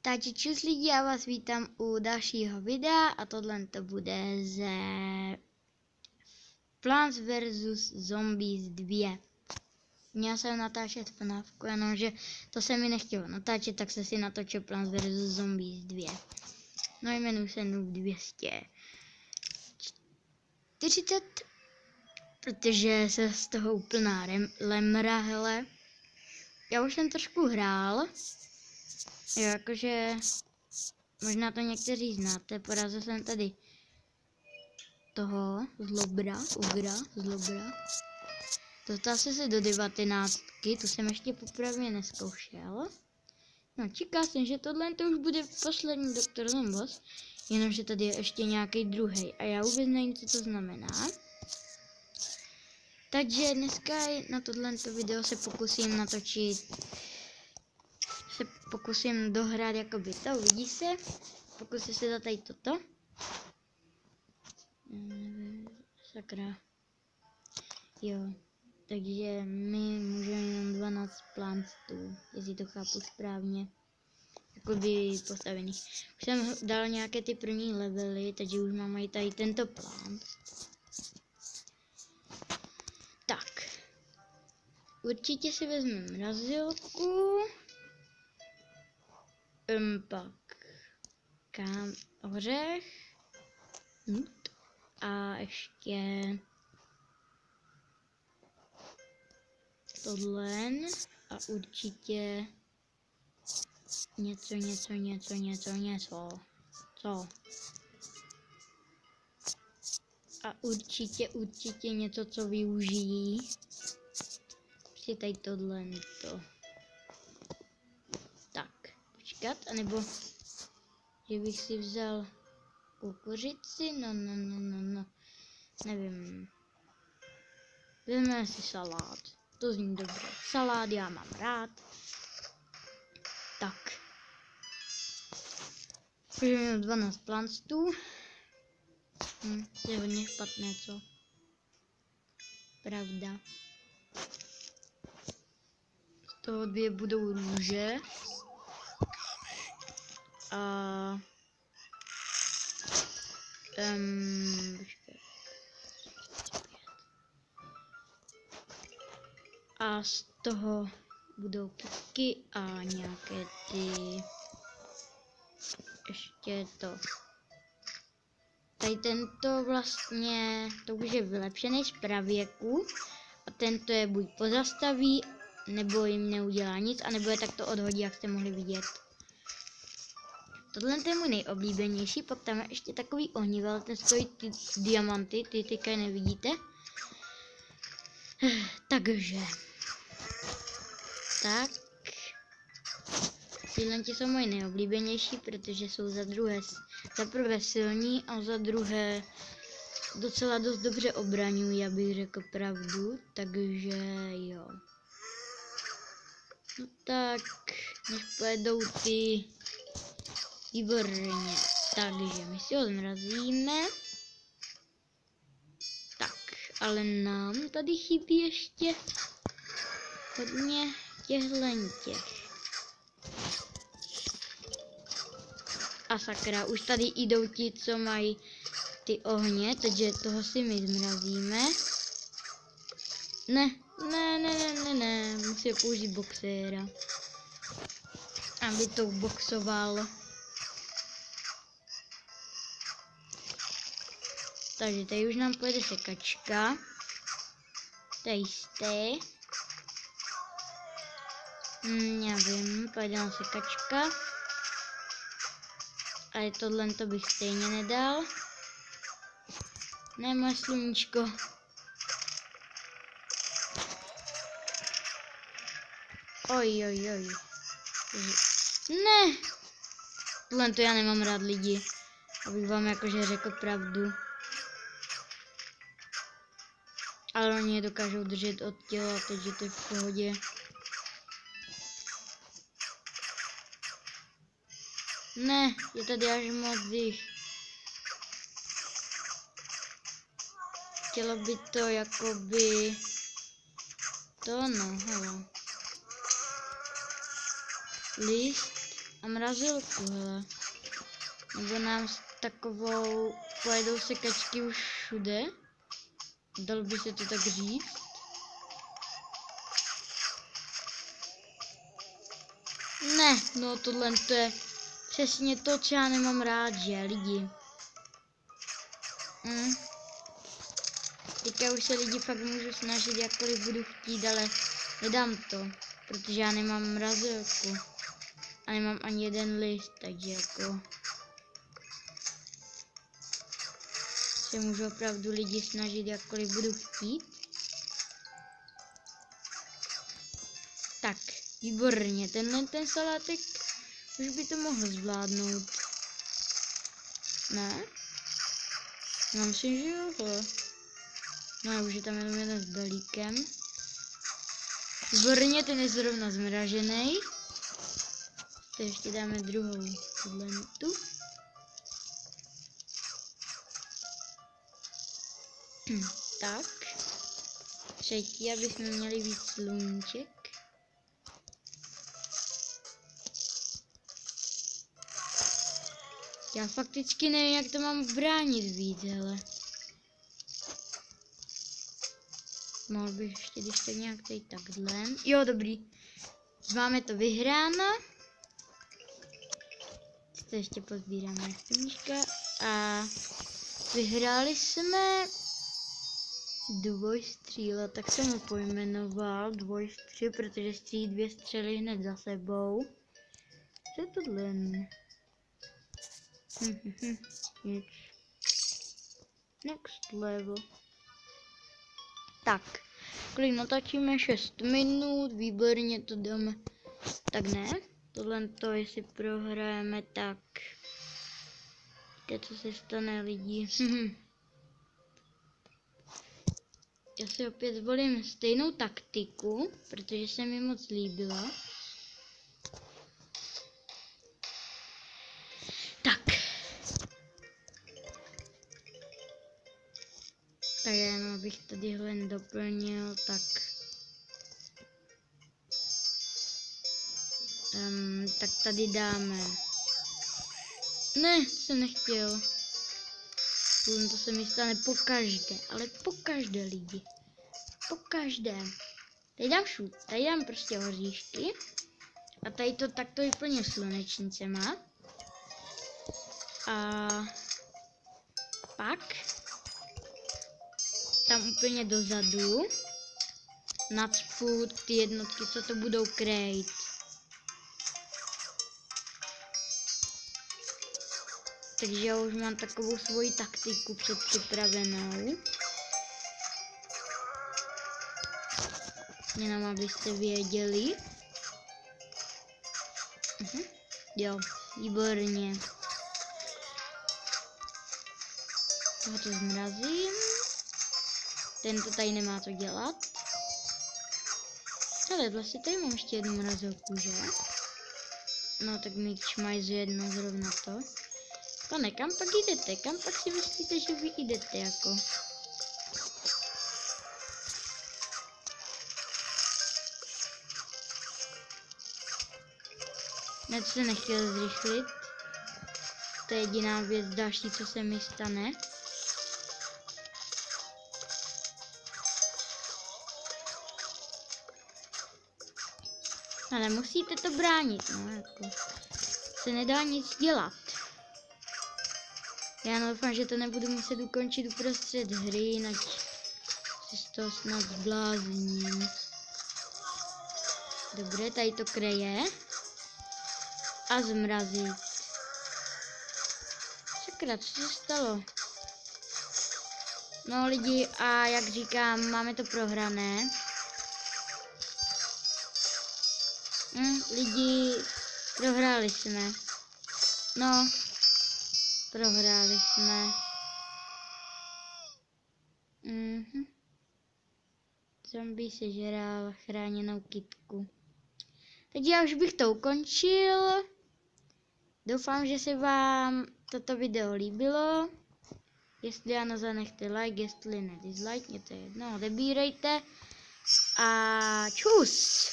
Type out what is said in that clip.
Takže čus lidi, já vás vítám u dalšího videa a tohle to bude ze Plants vs Zombies 2. Měl jsem natáčet FNAFku, jenomže to se mi nechtělo natáčet, tak se si natočil Plants vs Zombies 2. No jmenuji se Noob 240, protože se z toho úplná lemra, hele. Já už jsem trošku hrál. Jo, jakože možná to někteří znáte, porazil jsem tady toho zlobra. Dostal jsem se do 19, tu jsem ještě popravně neskoušel. No, čekal jsem, že tohle to už bude poslední Dr. Zomboss, jenomže tady je ještě nějaký druhý a já vůbec nevím, co to znamená. Takže dneska na tohleto video se pokusím natočit, pokusím dohrát jakoby to, uvidí se, pokusím se dát tady toto. Sakra. Jo, takže my můžeme jenom 12 plantů, jestli to chápu správně, jakoby postavených. Už jsem dal nějaké ty první levely, takže už mám i tady tento plant. Tak, určitě si vezmeme mrazilku. Pak ořech a ještě tohle a určitě něco. Co? A určitě něco, co využijí. Prostě tady tohle to. Tak, anebo že bych si vzal kukuřici, no, nevím. Vezmeme si salát, to zní dobře. Salát já mám rád. Tak. Můžeme 12 plantů. To je hodně špatné, co? Pravda. Z toho 2 budou růže. A z toho budou kytky a nějaké ty ještě to. Tady tento vlastně, to už je vylepšený z pravěku a tento je buď pozastaví, nebo jim neudělá nic, anebo je takto odhodí, jak jste mohli vidět. Tohle je můj nejoblíbenější, pak tam je ještě takový ohnivel, ten stojí ty diamanty, ty teďka nevidíte. Takže. Tak. Tyhle jsou moje nejoblíbenější, protože jsou za prvé silní a za druhé docela dost dobře obraňují, já bych řekl pravdu, takže jo. No tak, než pojedou ty. Výborně, takže my si ho zmrazíme. Tak, ale nám tady chybí ještě hodně těch. A sakra, už tady jdou ti, co mají ty ohně, takže toho si my zmrazíme. Ne, musím použít boxéra, aby to boxoval. Takže tady už nám pojede sekačka. Tady jste. Nevím, pojede nám sekačka. Ale tohle to bych stejně nedal. Ne, moje sluníčko. Oj. Ne! Tohle to já nemám rád lidi. Abych vám jakože řekl pravdu. Ale oni je dokážou držet od těla, takže to je v pohodě. Ne, je tady až moc jich. Chtělo by to jakoby to, no, hele. List a mrazilku, hele. Nebo nám s takovou pojedou sekačky už všude. Dalo by se to tak říct. Ne, no tohle to je přesně to, co já nemám rád, že lidi. Teďka už se lidi fakt můžu snažit, jakkoliv budu chtít, ale nedám to, protože já nemám mrazilku. A nemám ani jeden list, takže jako se můžu opravdu lidi snažit, jakkoliv budu chtít. Tak, výborně, ten salátek už by to mohl zvládnout. Ne? Já myslím, že jo. No, už je tam jenom jeden s belíkem. Výborně, ten je zrovna zmražený. To ještě dáme druhou tu. Tak. Třetí, aby jsme měli víc sluníček. Já fakticky nevím, jak to mám bránit víc, hele. Mohl bych ještě, když tak nějak tady takhle. Jo, dobrý. Máme to vyhráno. To ještě pozbíráme sluníčka. A vyhráli jsme dvojstříla, tak jsem ho pojmenoval dvojstříl, protože střílí 2 střely hned za sebou. Co je tohle? Nic. Next level. Tak, kolik natáčíme? 6 minut, výborně, to dáme. Tak ne, tohle to, jestli prohrajeme, tak co se stane, lidi. Já si opět zvolím stejnou taktiku, protože se mi moc líbila. Tak. Tak jenom abych tadyhle doplnil, tak. Tak tady dáme. Ne, jsem nechtěl. To se mi stane pokaždé, ale pokaždé, lidi. Pokaždé. Tady dám šut, tady dám prostě oříšky. A tady to takto vyplním slunečnicema. A pak tam úplně dozadu nacpu ty jednotky, co to budou krejt. Takže já už mám takovou svoji taktiku předpřipravenou. Jenom abyste věděli. Jo, výborně. Toho to zmrazím. Tento tady nemá co dělat. Ale vlastně tady mám ještě jednu mrazilku, že? No tak mi čmajzu jedno zrovna to. Pane, kam pak jdete? Kam pak si myslíte, že vy jdete jako? Ne, to se nechtěl zrychlit. To je jediná věc další, co se mi stane. Ale musíte to bránit, no jako. Se nedá nic dělat. Já doufám, že to nebudu muset ukončit uprostřed hry, jinak se z toho snad zblázním. Dobře, tady to kreje. A zmrazit. Sakra, co se stalo? No lidi, a jak říkám, máme to prohrané. Lidi, prohráli jsme. No, prohráli jsme. Zombie sežral chráněnou kytku. Takže já už bych to ukončil. Doufám, že se vám toto video líbilo. Jestli ano, zanechte like, jestli ne, dislike, mě to je jedno, odebírejte. A čus!